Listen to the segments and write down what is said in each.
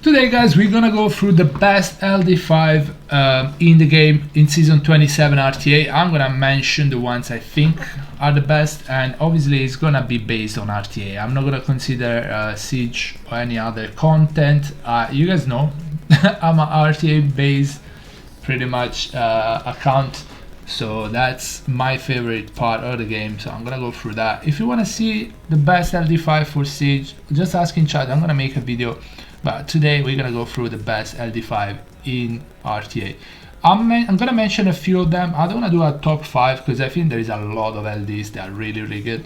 Today guys, we're gonna go through the best LD5 in the game in season 27 RTA. I'm gonna mention the ones I think are the best, and obviously it's gonna be based on RTA. I'm not gonna consider Siege or any other content. You guys know I'm an RTA based pretty much account, so that's my favorite part of the game, so I'm gonna go through that. If you want to see the best LD5 for Siege, just ask in chat. I'm gonna make a video, but today we're gonna go through the best LD5 in RTA. I'm gonna mention a few of them. I don't want to do a top 5 because I think there is a lot of LDs that are really good,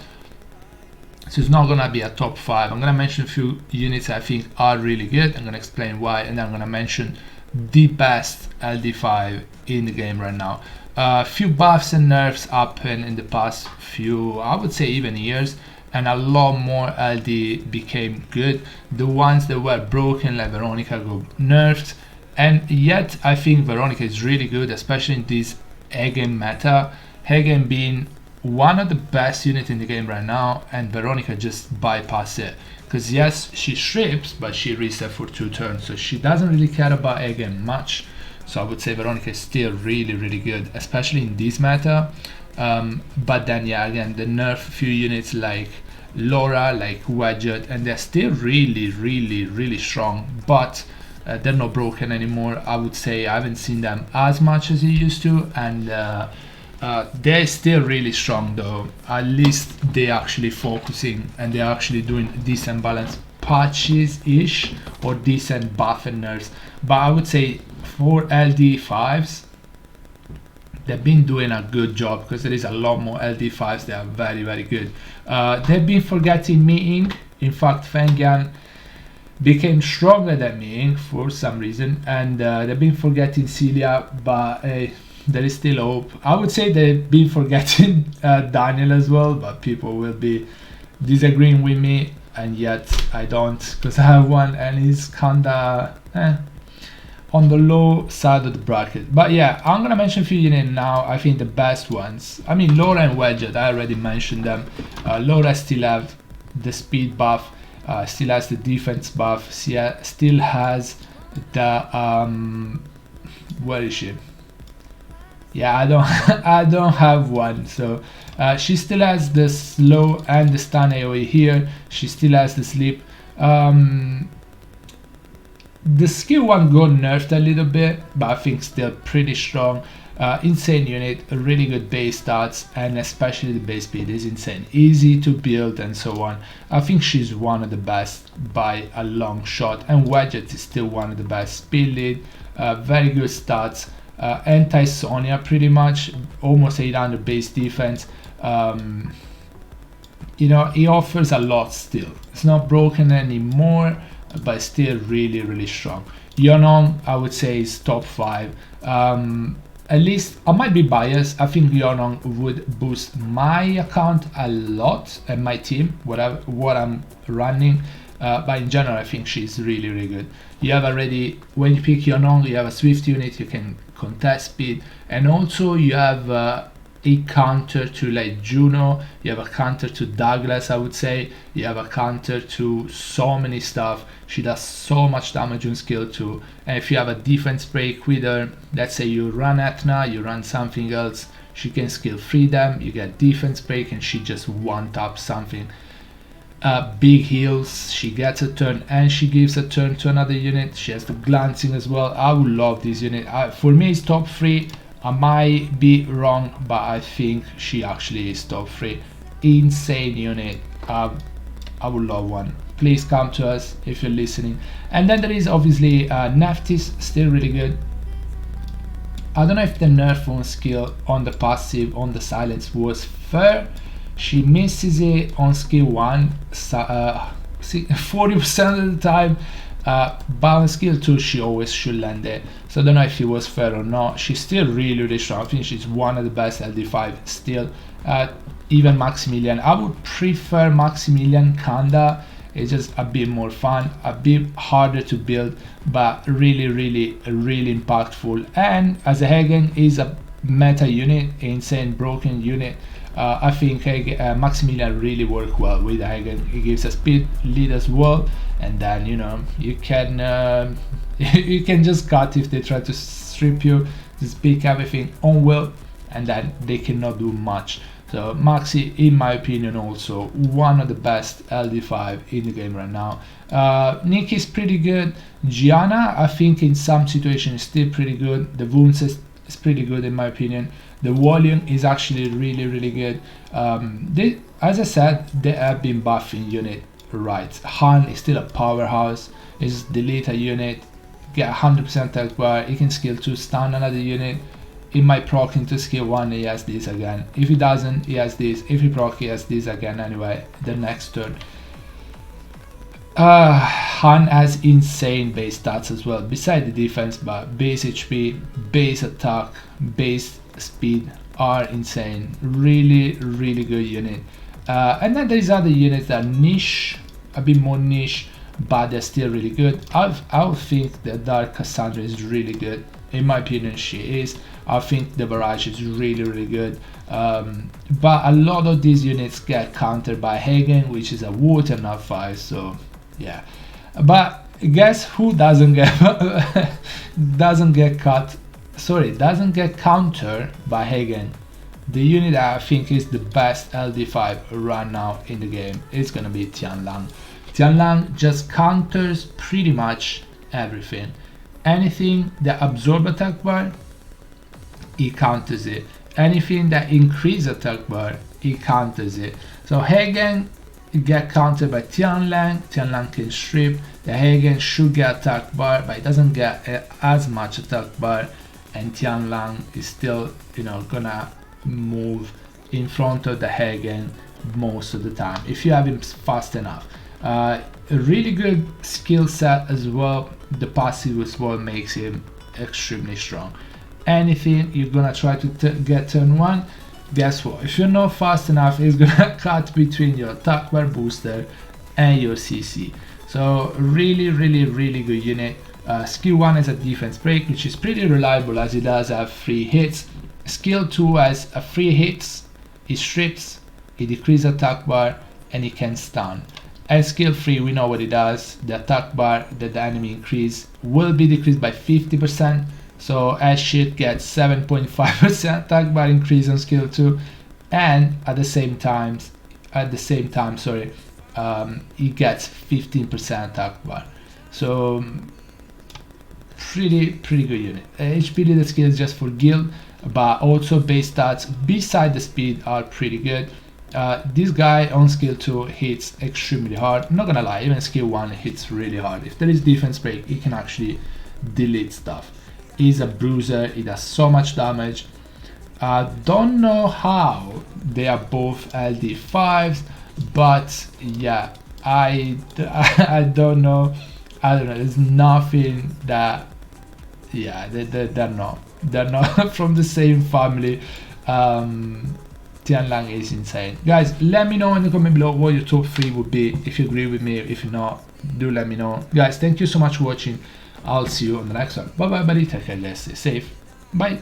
so it's not gonna be a top 5. I'm gonna mention a few units I think are really good. I'm gonna explain why, and then I'm gonna mention the best LD5 in the game right now. A few buffs and nerfs happened in the past few, I would say even years, and a lot more LD became good. The ones that were broken like Veronica got nerfed, and yet I think Veronica is really good, especially in this Hagen meta. Hagen being one of the best units in the game right now, and Veronica just bypass it. Because yes, she strips, but she reset for 2 turns, so she doesn't really care about Hagen much. So I would say Veronica is still really good, especially in this meta. But then yeah, again, the nerf few units like Laura, like Wedget, and they're still really strong, but they're not broken anymore. I would say I haven't seen them as much as you used to, and they're still really strong though. At least they're actually focusing and they're actually doing decent balance patches-ish or decent buff and nerfs. But I would say for LD5s, they've been doing a good job because there is a lot more LD5s that are very good. They've been forgetting Meeting. In fact, Fengyan became stronger than Meeting for some reason, and they've been forgetting Celia, but there is still hope. I would say they've been forgetting Daniel as well, but people will be disagreeing with me, and yet I don't, because I have one and he's kinda on the low side of the bracket. But yeah, I'm gonna mention a few units now. I think the best ones, I mean Laura and Wedget, I already mentioned them. Laura still have the speed buff, still has the defense buff, still has the where is she? Yeah, I don't have one. So she still has the slow and the stun AoE here. She still has the sleep. The skill 1 got nerfed a little bit, but I think still pretty strong. Insane unit, really good base stats, and especially the base speed is insane, easy to build and so on. I think she's one of the best by a long shot, and Wedget is still one of the best. Speed lead, very good stats, anti-Sonya pretty much, almost 800 base defense. You know, he offers a lot still. It's not broken anymore, but still really strong. Yonong, I would say, is top 5. At least I might be biased. I think Yonong would boost my account a lot and my team, what I'm running. But in general, I think she's really good. You have already, when you pick Yonong, you have a Swift unit, you can contest speed, and also you have a counter to like Juno, you have a counter to Douglas, I would say, you have a counter to so many stuff. She does so much damage on skill 2, and if you have a defense break with her, let's say you run Athena, you run something else, she can skill 3 them, you get defense break, and she just one-taps something. Big heals, she gets a turn and she gives a turn to another unit. She has the glancing as well. I would love this unit. For me it's top 3. I might be wrong, but I think she actually is top 3. Insane unit. I would love one. Please come to us if you're listening. And then there is obviously Neftis, still really good. I don't know if the nerf on skill on the passive on the silence was fair. She misses it on skill 1 40% of the time, but on skill 2 she always should land it. So I don't know if it was fair or not. She's still really strong. I think she's one of the best LD5 still. Even Maximilian, I would prefer Maximilian kinda. It's just a bit more fun, a bit harder to build, but really impactful. And as a Hagen is a meta unit, insane broken unit. I think Maximilian really worked well with Hagen. He gives a speed lead as well, and then you can you can just cut if they try to strip you, just pick everything on will, and then they cannot do much. So Maxi, in my opinion, also one of the best LD5 in the game right now. Nick is pretty good. Gianna, I think in some situations is still pretty good. The wounds is pretty good in my opinion. The volume is actually really good. As I said, they have been buffing unit right. Han is still a powerhouse. Is delete a unit, get 100% attack bar. He can skill 2 stun another unit. It might proc into skill 1, he has this again. If he doesn't, he has this. If he proc, he has this again anyway, the next turn. Han has insane base stats as well, beside the defense, but base HP, base attack, base speed are insane. Really good unit. And then there's other units that are niche, a bit more niche, but they're still really good. I would think that Dark Cassandra is really good. In my opinion, she is. I think the Barrage is really good. But a lot of these units get countered by Hagen, which is a water not 5, so yeah. But guess who doesn't get doesn't get countered by Hagen? The unit that I think is the best LD5 right now in the game is gonna be Tianlang. Tianlang just counters pretty much everything. Anything that absorb attack bar, he counters it. Anything that increase attack bar, he counters it. So Hagen get countered by Tianlang. Tianlang can strip. The Hagen should get attack bar, but it doesn't get as much attack bar. And Tianlang is still, gonna move in front of the Hagen most of the time if you have him fast enough. A really good skill set as well. The passive as well makes him extremely strong. Anything you're gonna try to get turn 1, guess what? If you're not fast enough, he's gonna cut between your attack bar booster and your CC. So really good unit. Skill 1 is a defense break, which is pretty reliable as it does have 3 hits. Skill 2 has a 3 hits, he strips, he decreases attack bar, and he can stun. And skill 3, we know what it does. The attack bar that the enemy increase will be decreased by 50%. So Ashit gets 7.5% attack bar increase on skill 2, and at the same time, he gets 15% attack bar. So pretty good unit. HP leader skill is just for guild, but also base stats beside the speed are pretty good. This guy on skill 2 hits extremely hard. Not gonna lie, even skill 1 hits really hard. If there is defense break, he can actually delete stuff. He's a bruiser, he does so much damage. Don't know how they are both LD5s, but yeah, I don't know. There's nothing that, yeah, they're not from the same family. Tianlang is insane. Guys, let me know in the comment below what your top 3 would be, if you agree with me. If you're not, do let me know. Guys, thank you so much for watching. I'll see you on the next one. Bye bye buddy, take care, guys, stay safe, bye.